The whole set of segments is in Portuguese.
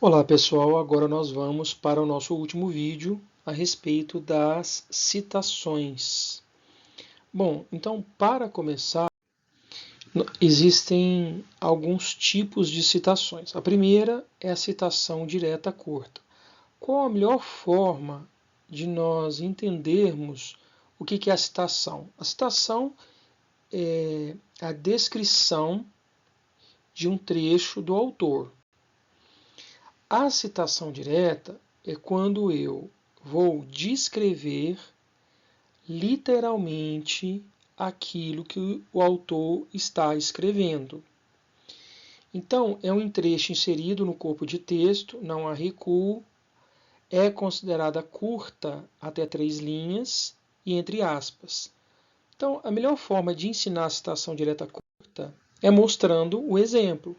Olá pessoal, agora nós vamos para o nosso último vídeo a respeito das citações. Bom, então para começar, existem alguns tipos de citações. A primeira é a citação direta curta. Qual a melhor forma de nós entendermos o que é a citação? A citação é a descrição de um trecho do autor. A citação direta é quando eu vou descrever literalmente aquilo que o autor está escrevendo. Então, é um trecho inserido no corpo de texto, não há recuo, é considerada curta até 3 linhas e entre aspas. Então, a melhor forma de ensinar a citação direta curta é mostrando o exemplo.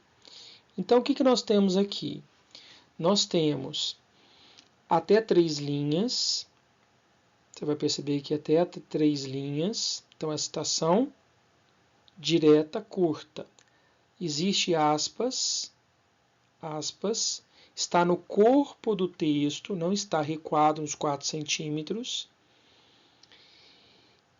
Então, o que nós temos aqui? Nós temos até 3 linhas, você vai perceber que até 3 linhas, então é a citação direta curta. Existe aspas, está no corpo do texto, não está recuado nos 4 centímetros.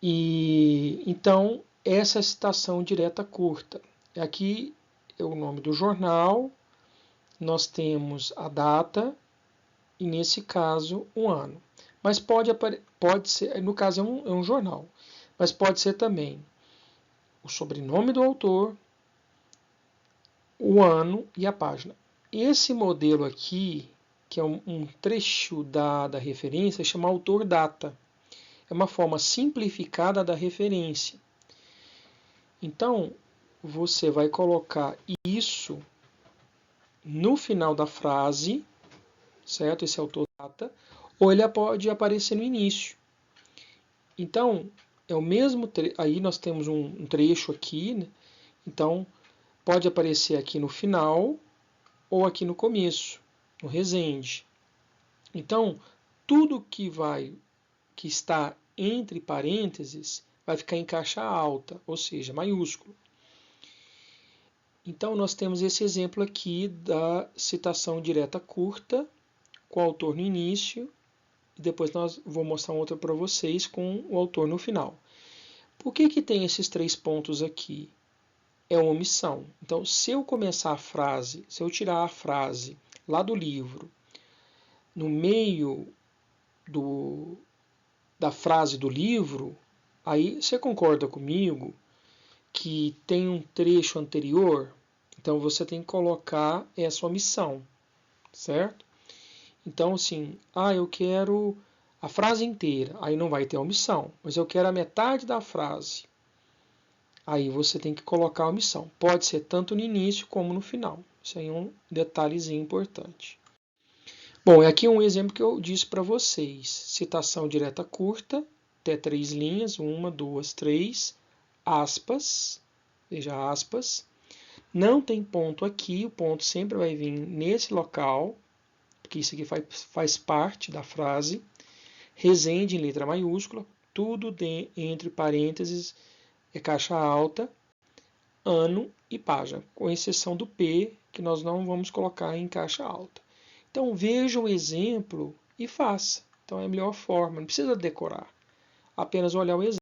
E então, essa é a citação direta curta. Aqui é o nome do jornal, nós temos a data, e nesse caso, um ano. Mas pode ser, no caso é um jornal, mas pode ser também o sobrenome do autor, o ano e a página. Esse modelo aqui, que é um trecho da referência, chama autor-data. É uma forma simplificada da referência. Então, você vai colocar isso no final da frase, certo? Esse autor-data, ou ele pode aparecer no início. Então, é o mesmo aí nós temos um trecho aqui, né? Então pode aparecer aqui no final ou aqui no começo, no resende. Então, tudo que está entre parênteses vai ficar em caixa alta, ou seja, maiúsculo. Então nós temos esse exemplo aqui da citação direta curta, com o autor no início, e depois vou mostrar outra para vocês com o autor no final. Por que tem esses 3 pontos aqui? É uma omissão. Então, se eu começar a frase, se eu tirar a frase lá do livro, no meio da frase do livro, aí você concorda comigo que tem um trecho anterior? Então, você tem que colocar essa omissão, certo? Então, assim, eu quero a frase inteira, aí não vai ter omissão, mas eu quero a metade da frase. Aí você tem que colocar a omissão. Pode ser tanto no início como no final. Isso aí é um detalhezinho importante. Bom, aqui um exemplo que eu disse para vocês. Citação direta curta, até 3 linhas, 1, 2, 3, aspas, veja aspas. Não tem ponto aqui, o ponto sempre vai vir nesse local, porque isso aqui faz parte da frase. Resende em letra maiúscula, tudo entre parênteses é caixa alta, ano e página, com exceção do P, que nós não vamos colocar em caixa alta. Então veja o exemplo e faça. Então é a melhor forma, não precisa decorar, apenas olhar o exemplo.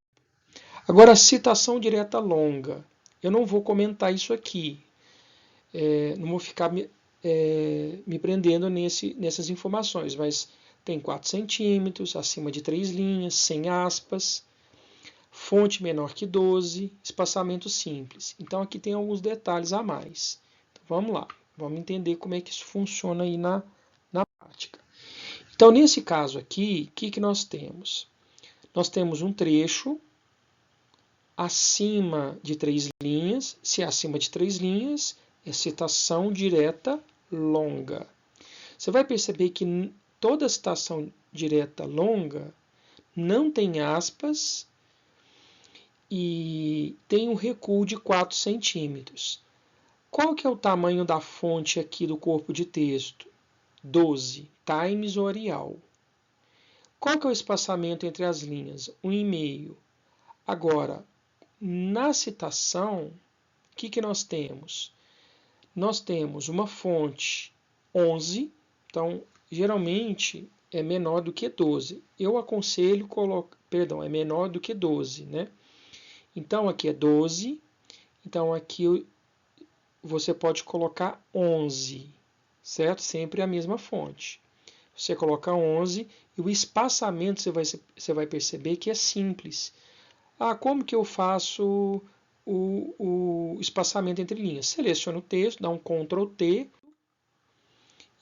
Agora a citação direta longa. Eu não vou comentar isso aqui, não vou ficar me prendendo nessas informações, mas tem 4 centímetros, acima de 3 linhas, sem aspas, fonte menor que 12, espaçamento simples. Então aqui tem alguns detalhes a mais. Então, vamos lá, vamos entender como é que isso funciona aí na prática. Então nesse caso aqui, o que nós temos? Nós temos um trecho acima de 3 linhas. Se é acima de 3 linhas, é citação direta longa. Você vai perceber que toda citação direta longa não tem aspas e tem um recuo de 4 centímetros. Qual que é o tamanho da fonte aqui do corpo de texto? 12, Times Orial. Qual que é o espaçamento entre as linhas? 1,5. Agora, na citação, o que nós temos? Nós temos uma fonte 11. Então, geralmente é menor do que 12. Eu aconselho colocar, perdão, é menor do que 12, né? Então, aqui é 12. Então, aqui você pode colocar 11, certo? Sempre a mesma fonte. Você coloca 11 e o espaçamento você vai perceber que é simples. Ah, como que eu faço o espaçamento entre linhas? Seleciona o texto, dá um Ctrl T,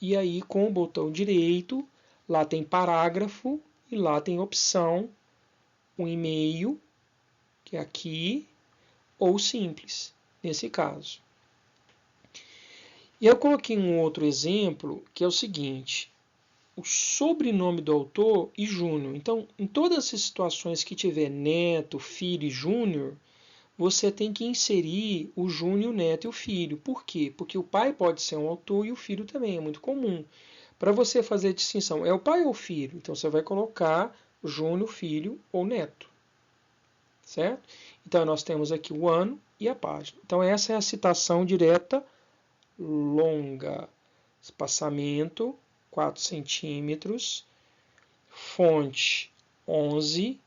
e aí com o botão direito, lá tem parágrafo e lá tem opção, um e-mail, que é aqui, ou simples, nesse caso. E eu coloquei um outro exemplo, que é o seguinte, o sobrenome do autor e Júnior. Então, em todas as situações que tiver neto, filho e júnior, você tem que inserir o júnior, o neto e o filho. Por quê? Porque o pai pode ser um autor e o filho também, é muito comum. Para você fazer a distinção, é o pai ou o filho? Então, você vai colocar júnior, filho ou neto. Certo? Então, nós temos aqui o ano e a página. Então, essa é a citação direta longa. Espaçamento 4 centímetros, fonte 11,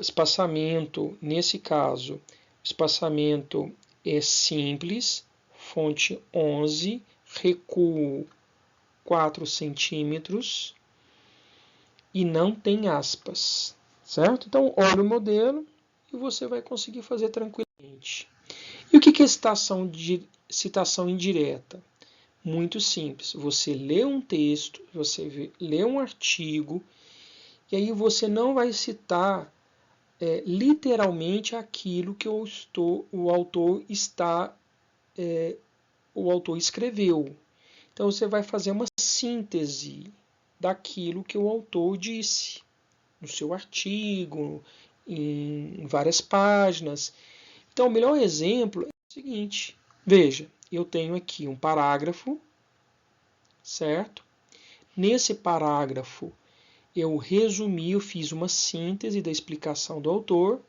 espaçamento, nesse caso, espaçamento é simples, fonte 11, recuo 4 centímetros e não tem aspas, certo? Então, olha o modelo e você vai conseguir fazer tranquilamente. E o que é citação indireta? Muito simples. Você lê um texto, você lê um artigo, e aí você não vai citar literalmente aquilo que o autor escreveu. Então você vai fazer uma síntese daquilo que o autor disse no seu artigo, em várias páginas. Então o melhor exemplo é o seguinte: veja, eu tenho aqui um parágrafo, certo? Nesse parágrafo eu resumi, eu fiz uma síntese da explicação do autor,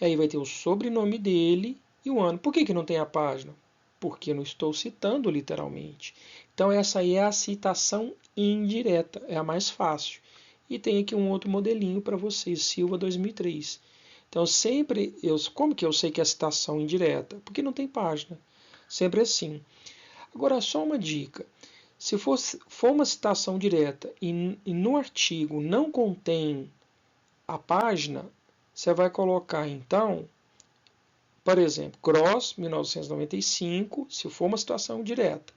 e aí vai ter o sobrenome dele e o ano. Por que não tem a página? Porque eu não estou citando literalmente. Então essa aí é a citação indireta, é a mais fácil. E tem aqui um outro modelinho para vocês, Silva 2003. Então sempre, como que eu sei que é a citação indireta? Porque não tem página. Sempre assim. Agora só uma dica. Se for uma citação direta e no artigo não contém a página, você vai colocar então, por exemplo, Gross 1995, se for uma citação direta.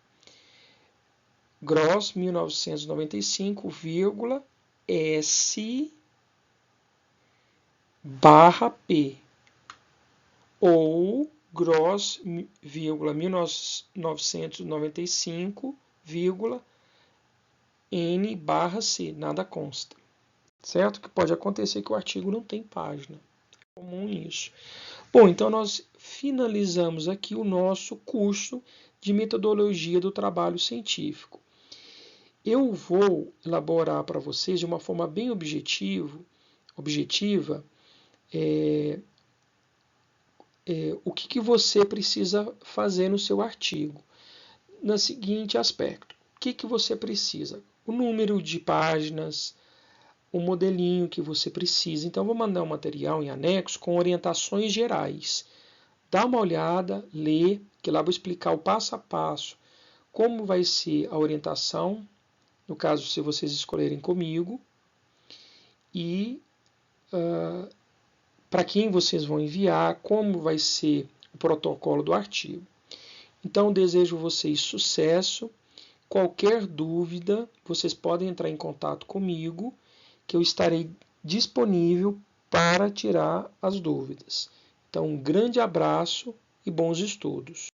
Gross 1995, S barra P. Ou Gross, 1995, N barra C, nada consta. Certo? Que pode acontecer que o artigo não tem página. É comum isso. Bom, então nós finalizamos aqui o nosso curso de metodologia do trabalho científico. Eu vou elaborar para vocês de uma forma bem objetiva o que você precisa fazer no seu artigo. No seguinte aspecto: o que você precisa? O número de páginas, o modelinho que você precisa. Então, vou mandar um material em anexo com orientações gerais. Dá uma olhada, lê, que lá vou explicar o passo a passo como vai ser a orientação, no caso, se vocês escolherem comigo, e para quem vocês vão enviar, como vai ser o protocolo do artigo. Então, desejo vocês sucesso. Qualquer dúvida, vocês podem entrar em contato comigo, que eu estarei disponível para tirar as dúvidas. Então, um grande abraço e bons estudos.